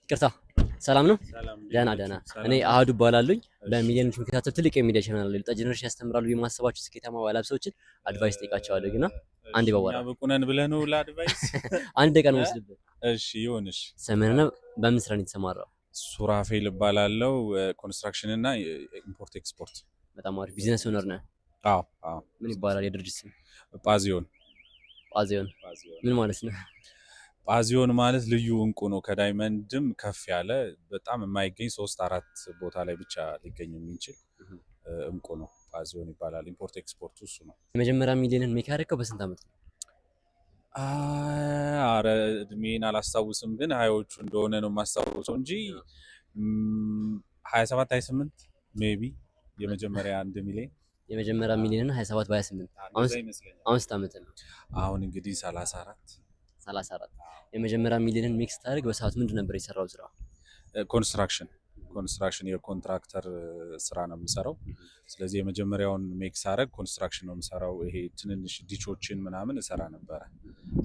ይቅርታ ሰላም ነው? ሰላም ደህና እንዴት ደህና። ናችሁ? እኔ ሰላም ናችሁ? አህዱ እባላለሁኝ። እሺ በሚሊዮኖች የሚከታተሉ ትልቅ የሚዲያ ቻናል ላይ ወጣት ጀነሬሽን ያስተምራሉ የማስባቸው ስኬታማ ባለሀብቶችን አድቫይስ ጠይቃቸዋለሁ። ግና እሺ አንዴ እኛ ባወራ ብቁ ነን ብለህ ነው ለአድቫይስ? አንድ ደቂቃ ነው እ የምወስድብህ። እሺ ይሁንሽ። ስምህንና በምን ስራ ነው የተሰማራው? ሱራፌል እባላለሁ። ኮንስትራክሽን እና ኢምፖርት ኤክስፖርት። በጣም አሪፍ ቢዝነስ ኦነር ነህ። አዎ አዎ። ምን ይባላል የድርጅት ስም? ጳዚዮን ጳዚዮን። ጳዚዮን ምን ማለት ነው? ጳዚዮን ማለት ልዩ እንቁ ነው። ከዳይመንድም ከፍ ያለ በጣም የማይገኝ 3-4 ቦታ ላይ ብቻ ሊገኝ የሚችል እንቁ ነው። ጳዚዮን ይባላል። ኢምፖርት ኤክስፖርቱ እሱ ነው። የመጀመሪያ ሚሊዮንን ሜክ ያደረገው በስንት ዓመት ነው? አረ እድሜን አላስታውስም፣ ግን ሀያዎቹ እንደሆነ ነው የማስታውሰው እንጂ 27 28 ሜቢ የመጀመሪያ 1 ሚሊዮን የመጀመሪያ ሚሊዮንን 27 በ28 እንደዛ ይመስለኛል። አሁን ስንት ዓመት ነው? አሁን እንግዲህ 34 34 የመጀመሪያ ሚሊዮንን ሜክ ስታደርግ በሰዓቱ ምንድን ነበር የሰራው ስራ? ኮንስትራክሽን የኮንትራክተር ስራ ነው የምሰራው። ስለዚህ የመጀመሪያውን ሜክ ሳረግ ኮንስትራክሽን ነው የምሰራው። ይሄ ትንንሽ ዲቾችን ምናምን እሰራ ነበረ።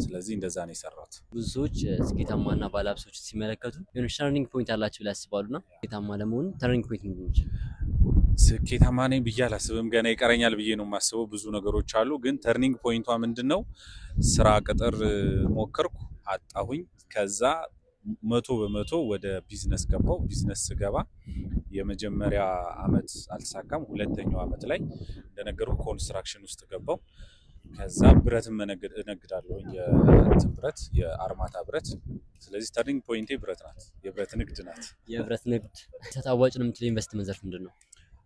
ስለዚህ እንደዛ ነው የሰራሁት። ብዙ ሰዎች ስኬታማና ባለሀብቶች ሲመለከቱ የሆነ ተርኒንግ ፖይንት አላቸው ብለው ያስባሉና ስኬታማ ለመሆኑ ተርኒንግ ፖይንት ምንድን ነው? ስኬታማ ነኝ ብዬ አላስብም። ገና ይቀረኛል ብዬ ነው የማስበው። ብዙ ነገሮች አሉ፣ ግን ተርኒንግ ፖይንቷ ምንድን ነው? ስራ ቅጥር ሞከርኩ፣ አጣሁኝ። ከዛ 100% ወደ ቢዝነስ ገባው። ቢዝነስ ስገባ የመጀመሪያ አመት አልተሳካም። ሁለተኛው አመት ላይ እንደነገርኩ ኮንስትራክሽን ውስጥ ገባው። ከዛ ብረትን እነግዳለሁ፣ ብረት፣ የአርማታ ብረት። ስለዚህ ተርኒንግ ፖይንቴ ብረት ናት፣ የብረት ንግድ ናት። የብረት ንግድ ተታዋጭ ነው የምትለው ኢንቨስትመንት ዘርፍ ምንድን ነው?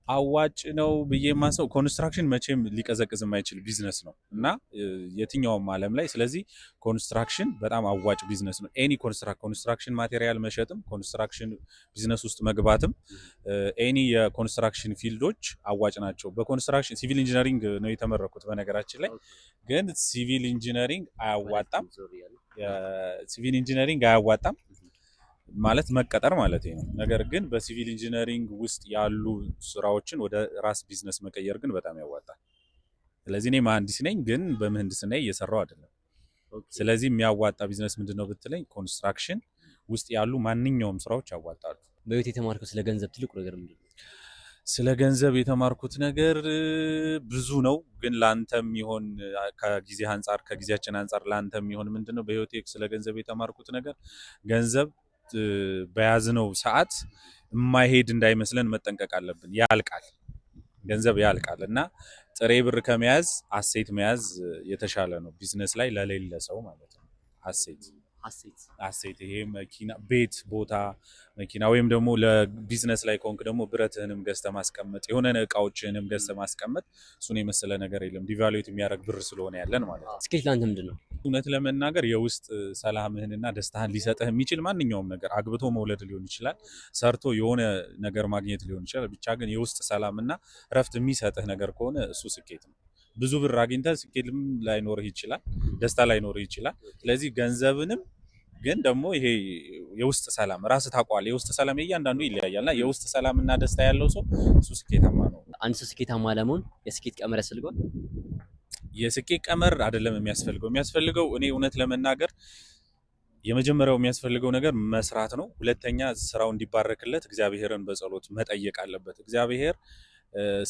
አዋጭ ነው ብዬ የማስበው ኮንስትራክሽን መቼም ሊቀዘቅዝ የማይችል ቢዝነስ ነው እና የትኛውም ዓለም ላይ። ስለዚህ ኮንስትራክሽን በጣም አዋጭ ቢዝነስ ነው። ኤኒ ኮንስትራክሽን ማቴሪያል መሸጥም፣ ኮንስትራክሽን ቢዝነስ ውስጥ መግባትም፣ ኤኒ የኮንስትራክሽን ፊልዶች አዋጭ ናቸው። በኮንስትራክሽን ሲቪል ኢንጂነሪንግ ነው የተመረኩት በነገራችን ላይ፣ ግን ሲቪል ኢንጂነሪንግ አያዋጣም። ሲቪል ኢንጂነሪንግ አያዋጣም ማለት መቀጠር ማለት ነው። ነገር ግን በሲቪል ኢንጂነሪንግ ውስጥ ያሉ ስራዎችን ወደ ራስ ቢዝነስ መቀየር ግን በጣም ያዋጣል። ስለዚህ እኔ መሀንዲስ ነኝ፣ ግን በምህንድስና እየሰራው አይደለም። ስለዚህ የሚያዋጣ ቢዝነስ ምንድነው ብትለኝ፣ ኮንስትራክሽን ውስጥ ያሉ ማንኛውም ስራዎች ያዋጣሉ። በህይወት የተማርከው ስለ ገንዘብ ትልቁ ነገር ምንድን ነው? ስለ ገንዘብ የተማርኩት ነገር ብዙ ነው፣ ግን ላንተም ይሆን ከጊዜያችን አንጻር ላንተም ይሆን ምንድነው በህይወቴ ስለ ገንዘብ የተማርኩት ነገር፣ ገንዘብ በያዝነው ሰዓት የማይሄድ እንዳይመስለን መጠንቀቅ አለብን። ያልቃል፣ ገንዘብ ያልቃል እና ጥሬ ብር ከመያዝ አሴት መያዝ የተሻለ ነው። ቢዝነስ ላይ ለሌለ ሰው ማለት ነው። አሴት ይሄ መኪና፣ ቤት፣ ቦታ፣ መኪና ወይም ደግሞ ለቢዝነስ ላይ ከሆንክ ደግሞ ብረትህንም ገዝተህ ማስቀመጥ፣ የሆነ እቃዎችህንም ገዝተህ ማስቀመጥ፣ እሱን የመሰለ ነገር የለም። ዲቫሉዌት የሚያደርግ ብር ስለሆነ ያለን ማለት ነው። ስኬት ለአንተ ምንድን ነው? እውነት ለመናገር የውስጥ ሰላምህንና ደስታህን ሊሰጥህ የሚችል ማንኛውም ነገር፣ አግብቶ መውለድ ሊሆን ይችላል፣ ሰርቶ የሆነ ነገር ማግኘት ሊሆን ይችላል። ብቻ ግን የውስጥ ሰላምና እረፍት የሚሰጥህ ነገር ከሆነ እሱ ስኬት ነው። ብዙ ብር አግኝተህ ስኬትም ላይኖርህ ይችላል፣ ደስታ ላይኖርህ ይችላል። ስለዚህ ገንዘብንም ግን ደግሞ ይሄ የውስጥ ሰላም ራስህ ታውቀዋለህ። የውስጥ ሰላም እያንዳንዱ ይለያያልና የውስጥ ሰላምና ደስታ ያለው ሰው እሱ ስኬታማ ነው። አንድ ሰው ስኬታማ ለመሆን የስኬት ቀመር ያስፈልገዋል? የስኬት ቀመር አይደለም የሚያስፈልገው እኔ እውነት ለመናገር የመጀመሪያው የሚያስፈልገው ነገር መስራት ነው። ሁለተኛ ስራው እንዲባረክለት እግዚአብሔርን በጸሎት መጠየቅ አለበት። እግዚአብሔር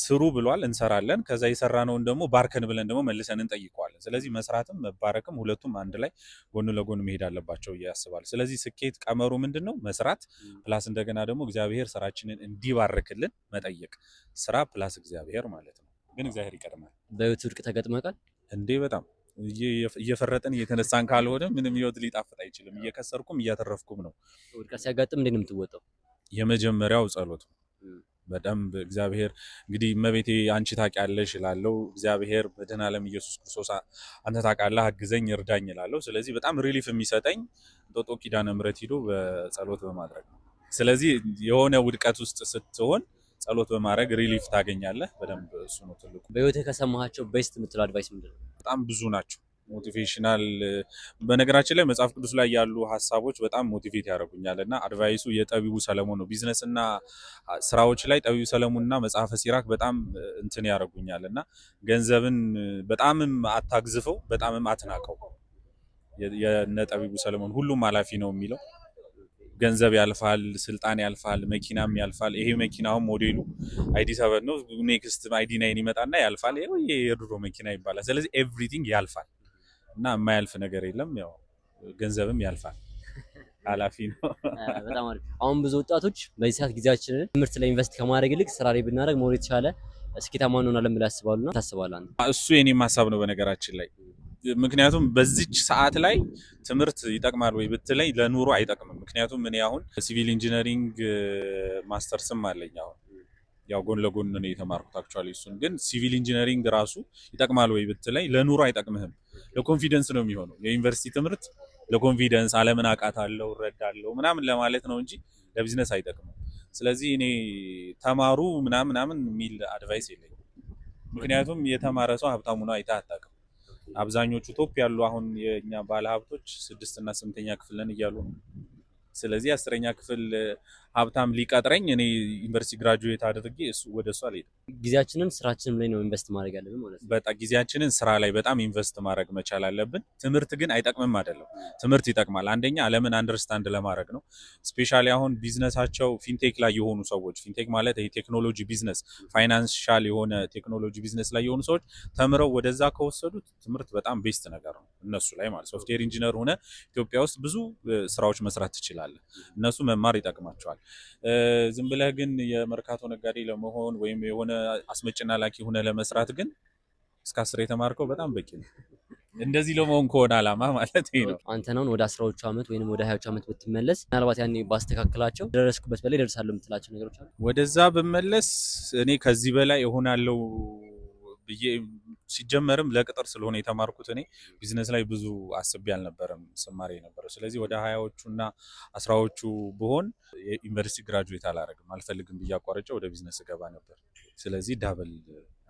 ስሩ ብሏል፣ እንሰራለን። ከዛ የሰራነውን ደግሞ ባርከን ብለን ደግሞ መልሰን እንጠይቀዋለን። ስለዚህ መስራትም መባረክም ሁለቱም አንድ ላይ ጎን ለጎን መሄድ አለባቸው ብዬ አስባለሁ። ስለዚህ ስኬት ቀመሩ ምንድነው? መስራት ፕላስ እንደገና ደግሞ እግዚአብሔር ስራችንን እንዲባርክልን መጠየቅ። ስራ ፕላስ እግዚአብሔር ማለት ነው። ግን እግዚአብሔር ይቀድማል። በህይወት ውድቅ ተገጥመቃል እንዴ? በጣም እየፈረጠን እየተነሳን ካልሆነ ምንም ህይወት ሊጣፍጥ አይችልም። እየከሰርኩም እያተረፍኩም ነው። ውድቀት ሲያጋጥም እንዴት ነው የምትወጣው? የመጀመሪያው ጸሎት በደንብ እግዚአብሔር እንግዲህ እመቤቴ አንቺ ታውቂያለሽ እላለሁ። እግዚአብሔር መድኃኔዓለም ኢየሱስ ክርስቶስ አንተ ታውቃለህ፣ አግዘኝ፣ እርዳኝ እላለሁ። ስለዚህ በጣም ሪሊፍ የሚሰጠኝ እንጦጦ ኪዳነ ምሕረት ሂዶ በጸሎት በማድረግ ነው። ስለዚህ የሆነ ውድቀት ውስጥ ስትሆን ጸሎት በማድረግ ሪሊፍ ታገኛለህ። በደንብ እሱ ነው ትልቁ። በህይወትህ ከሰማሃቸው ቤስት የምትለው አድቫይስ ምንድን ነው? በጣም ብዙ ናቸው። ሞቲቬሽናል በነገራችን ላይ መጽሐፍ ቅዱስ ላይ ያሉ ሀሳቦች በጣም ሞቲቬት ያደርጉኛል እና አድቫይሱ የጠቢቡ ሰለሞን ነው። ቢዝነስ እና ስራዎች ላይ ጠቢቡ ሰለሞን እና መጽሐፈ ሲራክ በጣም እንትን ያደርጉኛል እና ገንዘብን በጣምም አታግዝፈው፣ በጣምም አትናቀው። የነ ጠቢቡ ሰለሞን ሁሉም ኃላፊ ነው የሚለው ገንዘብ ያልፋል፣ ስልጣን ያልፋል፣ መኪናም ያልፋል። ይሄ መኪናው ሞዴሉ ID7 ነው፣ ኔክስት ID9 ይመጣና ያልፋል። ይሄ የድሮ መኪና ይባላል። ስለዚህ ኤቭሪቲንግ ያልፋል እና የማያልፍ ነገር የለም። ያው ገንዘብም ያልፋል፣ ኃላፊ ነው። በጣም አሪፍ። አሁን ብዙ ወጣቶች በዚህ ሰዓት ጊዜያችንን ትምህርት ላይ ኢንቨስት ከማድረግ ይልቅ ስራ ላይ ብናደርግ ሞር የተሻለ ስኬታማ እንሆናለን ብለው ያስባሉና ታስባለህ አንተ? እሱ የኔም ሀሳብ ነው በነገራችን ላይ። ምክንያቱም በዚች ሰዓት ላይ ትምህርት ይጠቅማል ወይ ብትለኝ ለኑሮ አይጠቅምም። ምክንያቱም እኔ አሁን ሲቪል ኢንጂነሪንግ ማስተርስም አለኝ። አሁን ያው ጎን ለጎን ነው የተማርኩት አክቹአሊ። እሱን ግን ሲቪል ኢንጂነሪንግ ራሱ ይጠቅማል ወይ ብትለኝ ለኑሮ አይጠቅምህም። ለኮንፊደንስ ነው የሚሆነው። የዩኒቨርሲቲ ትምህርት ለኮንፊደንስ ዓለምን አውቃታለሁ እረዳለሁ ምናምን ለማለት ነው እንጂ ለቢዝነስ አይጠቅምም። ስለዚህ እኔ ተማሩ ምናምን የሚል አድቫይስ የለኝም። ምክንያቱም የተማረ ሰው ሀብታሙ ነው አይተህ አታውቅም። አብዛኞቹ ቶፕ ያሉ አሁን የኛ ባለ ሀብቶች 6 እና 8ኛ ክፍል ነን እያሉ ነው። ስለዚህ 10ኛ ክፍል ሀብታም ሊቀጥረኝ እኔ ዩኒቨርሲቲ ግራጁዌት አድርጌ ወደ እሱ አልሄድም። ጊዜያችንን ስራችንም ላይ ነው ኢንቨስት ማድረግ ያለብን ማለት ነው። በጣም ጊዜያችንን ስራ ላይ በጣም ኢንቨስት ማድረግ መቻል አለብን። ትምህርት ግን አይጠቅምም አይደለም። ትምህርት ይጠቅማል። አንደኛ ዓለምን አንደርስታንድ ለማድረግ ነው። ስፔሻሊ አሁን ቢዝነሳቸው ፊንቴክ ላይ የሆኑ ሰዎች፣ ፊንቴክ ማለት ይሄ ቴክኖሎጂ ቢዝነስ፣ ፋይናንሻል የሆነ ቴክኖሎጂ ቢዝነስ ላይ የሆኑ ሰዎች ተምረው ወደዛ ከወሰዱት ትምህርት በጣም ቤስት ነገር ነው እነሱ ላይ ማለት። ሶፍትዌር ኢንጂነር ሆነ ኢትዮጵያ ውስጥ ብዙ ስራዎች መስራት ትችላለህ። እነሱ መማር ይጠቅማቸዋል። ዝም ብለህ ግን የመርካቶ ነጋዴ ለመሆን ወይም የሆነ አስመጭና ላኪ ሆነ ለመስራት ግን እስከ 10 የተማርከው በጣም በቂ ነው። እንደዚህ ለመሆን ከሆነ አላማ ማለት ይሄ ነው። አንተ ነው ወደ 10ዎቹ ዓመት ወይንም ወደ 20ዎቹ ዓመት ብትመለስ ምናልባት ያኔ ባስተካክላቸው ደረስኩበት በላይ ደርሳለሁ የምትላቸው ነገሮች አሉ? ወደዛ ብመለስ እኔ ከዚህ በላይ እሆናለሁ ብዬ ሲጀመርም ለቅጥር ስለሆነ የተማርኩት እኔ ቢዝነስ ላይ ብዙ አስቤ አልነበረም ስማሬ የነበረው። ስለዚህ ወደ 20ዎቹ እና 10ዎቹ ብሆን ዩኒቨርሲቲ ግራጁዌት አላደርግም አልፈልግም ብዬ አቋርጬ ወደ ቢዝነስ እገባ ነበር። ስለዚህ ዳብል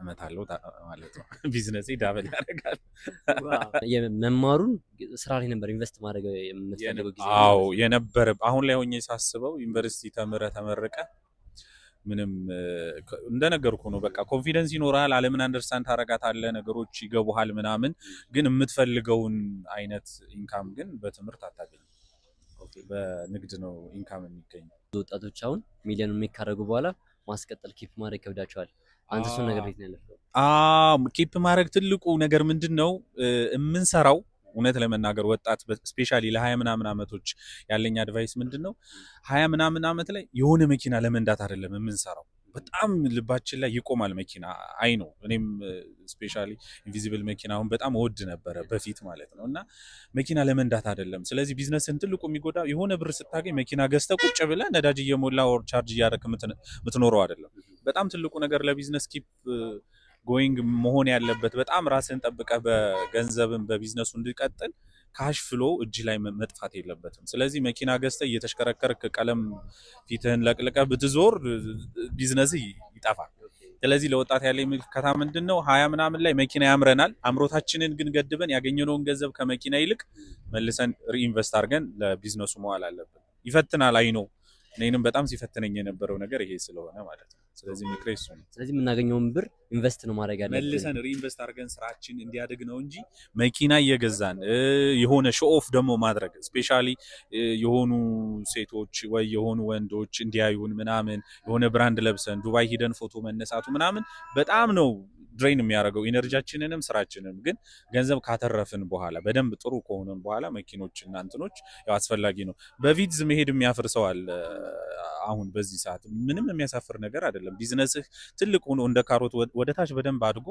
እመታለሁ ማለት ነው። ቢዝነሴ ዳብል ያደርጋል። የመማሩን ስራ ላይ ነበር ኢንቨስት ማድረግ የምትፈልገው ጊዜ? አዎ የነበረ። አሁን ላይ ሆኜ ሳስበው ዩኒቨርሲቲ ተመረቀ ምንም እንደነገርኩ ነው። በቃ ኮንፊደንስ ይኖራል፣ ዓለምን አንደርስታንድ ታረጋታለህ፣ ነገሮች ይገቡሃል ምናምን። ግን የምትፈልገውን አይነት ኢንካም ግን በትምህርት አታገኝም። በንግድ ነው ኢንካም የሚገኘው። ወጣቶች አሁን ሚሊዮን ሜክ ካደረጉ በኋላ ማስቀጠል ኪፕ ማድረግ ይከብዳቸዋል። አንተ እሱን ነገር እንዴት ነው ያለፈው? ኪፕ ማድረግ ትልቁ ነገር ምንድነው የምንሰራው? እውነት ለመናገር ወጣት ስፔሻሊ ለ20 ምናምን ዓመቶች ያለኝ አድቫይስ ምንድነው 20 ምናምን ዓመት ላይ የሆነ መኪና ለመንዳት አይደለም የምንሰራው። በጣም ልባችን ላይ ይቆማል መኪና። አይ ነው እኔም ስፔሻሊ ኢንቪዚብል መኪና አሁን በጣም ወድ ነበረ በፊት ማለት ነው። እና መኪና ለመንዳት አይደለም። ስለዚህ ቢዝነስን ትልቁ የሚጎዳ የሆነ ብር ስታገኝ መኪና ገዝተህ ቁጭ ብለህ ነዳጅ እየሞላ ኦር ቻርጅ እያደረክ የምትኖረው አይደለም። በጣም ትልቁ ነገር ለቢዝነስ ኪፕ ጎይንግ መሆን ያለበት በጣም ራስን ጠብቀህ በገንዘብን በቢዝነሱ እንዲቀጥል ካሽ ፍሎ እጅ ላይ መጥፋት የለበትም። ስለዚህ መኪና ገዝተህ እየተሽከረከርክ ቀለም ፊትህን ለቅልቀህ ብትዞር ቢዝነስ ይጠፋል። ስለዚህ ለወጣት ያለኝ ምልከታ ምንድነው 20 ምናምን ላይ መኪና ያምረናል፣ አምሮታችንን ግን ገድበን ያገኘነውን ገንዘብ ከመኪና ይልቅ መልሰን ሪኢንቨስት አድርገን ለቢዝነሱ መዋል አለብን። ይፈትናል አይ ነው። እኔንም በጣም ሲፈትነኝ የነበረው ነገር ይሄ ስለሆነ ማለት ነው። ስለዚህ ምክሬ እሱ ነው። ስለዚህ የምናገኘውን ብር ኢንቨስት ነው ማድረግ ያለብን፣ መልሰን ሪኢንቨስት አድርገን ስራችን እንዲያድግ ነው እንጂ መኪና እየገዛን የሆነ ሾው ኦፍ ደግሞ ማድረግ ስፔሻሊ የሆኑ ሴቶች ወይ የሆኑ ወንዶች እንዲያዩን ምናምን የሆነ ብራንድ ለብሰን ዱባይ ሂደን ፎቶ መነሳቱ ምናምን በጣም ነው ድሬን የሚያደርገው ኢነርጂያችንንም ስራችንንም። ግን ገንዘብ ካተረፍን በኋላ በደንብ ጥሩ ከሆነን በኋላ መኪኖች እና እንትኖች ያው አስፈላጊ ነው። በቪትዝ መሄድ የሚያፍር ሰው አለ። አሁን በዚህ ሰዓት ምንም የሚያሳፍር ነገር አይደለም። ቢዝነስህ ትልቅ ሆኖ እንደ ካሮት ወደ ታች በደንብ አድጎ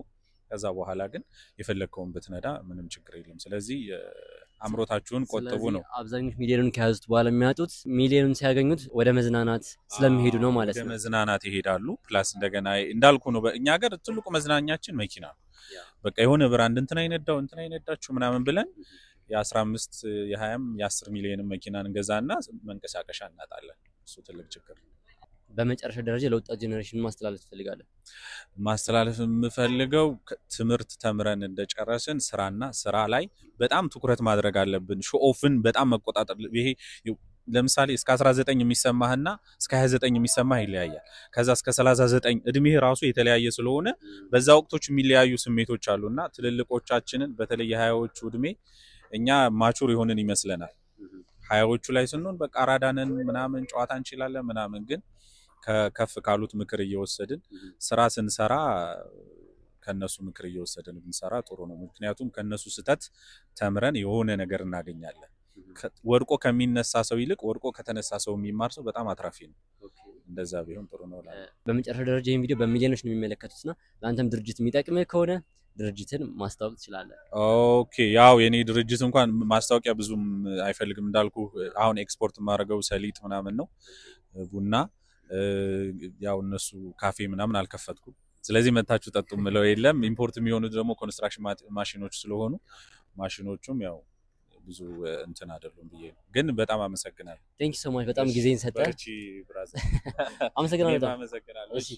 ከዛ በኋላ ግን የፈለግከውን ብትነዳ ምንም ችግር የለም። ስለዚህ አምሮታችሁን ቆጥቡ ነው። አብዛኞቹ ሚሊዮኑን ከያዙት በኋላ የሚያጡት ሚሊዮኑን ሲያገኙት ወደ መዝናናት ስለሚሄዱ ነው ማለት ነው። ወደ መዝናናት ይሄዳሉ። ፕላስ እንደገና እንዳልኩ ነው በእኛ ሀገር ትልቁ መዝናኛችን መኪና ነው። በቃ የሆነ ብራንድ እንትና ይነዳችሁ ምናምን ብለን የ15 የ20 የ10 ሚሊዮን መኪና እንገዛና መንቀሳቀሻ እናጣለን። እሱ ትልቅ ችግር ነው። በመጨረሻ ደረጃ ለወጣት ጄኔሬሽን ማስተላለፍ ትፈልጋለህ? ማስተላለፍ የምፈልገው ትምህርት ተምረን እንደጨረስን ስራ ላይ በጣም ትኩረት ማድረግ አለብን። ሾኦፍን በጣም መቆጣጠር። ይሄ ለምሳሌ እስከ 19 የሚሰማህና እስከ 29 የሚሰማህ ይለያያል። ከዛ እስከ 39 እድሜህ ራሱ የተለያየ ስለሆነ በዛ ወቅቶች የሚለያዩ ስሜቶች አሉና ትልልቆቻችንን በተለይ የ20ዎቹ እድሜ እኛ ማቹር የሆንን ይመስለናል። ሀያዎቹ ላይ ስንሆን በቃ አራዳንን ምናምን ጨዋታ እንችላለን ምናምን፣ ግን ከከፍ ካሉት ምክር እየወሰድን ስራ ስንሰራ ከነሱ ምክር እየወሰድን ብንሰራ ጥሩ ነው። ምክንያቱም ከነሱ ስህተት ተምረን የሆነ ነገር እናገኛለን። ወድቆ ከሚነሳ ሰው ይልቅ ወድቆ ከተነሳ ሰው የሚማር ሰው በጣም አትራፊ ነው። እንደዛ ቢሆን ጥሩ ነው። በመጨረሻ ደረጃ ይህን ቪዲዮ በሚሊዮኖች ነው የሚመለከቱትና ለአንተም ድርጅት የሚጠቅምህ ከሆነ ድርጅትን ማስታወቅ ትችላለህ። ኦኬ፣ ያው የኔ ድርጅት እንኳን ማስታወቂያ ብዙም አይፈልግም እንዳልኩ፣ አሁን ኤክስፖርት የማደርገው ሰሊጥ ምናምን ነው፣ ቡና። ያው እነሱ ካፌ ምናምን አልከፈትኩም። ስለዚህ መታችሁ ጠጡ ምለው የለም። ኢምፖርት የሚሆኑት ደግሞ ኮንስትራክሽን ማሽኖች ስለሆኑ ማሽኖቹም ያው ብዙ እንትን አይደሉም ብዬ ነው። ግን በጣም አመሰግናለሁ። ቴንክ ዩ ሶ ማች። በጣም ጊዜን ሰጠህ። ብራዘር አመሰግናለሁ። አመሰግናለሁ። እሺ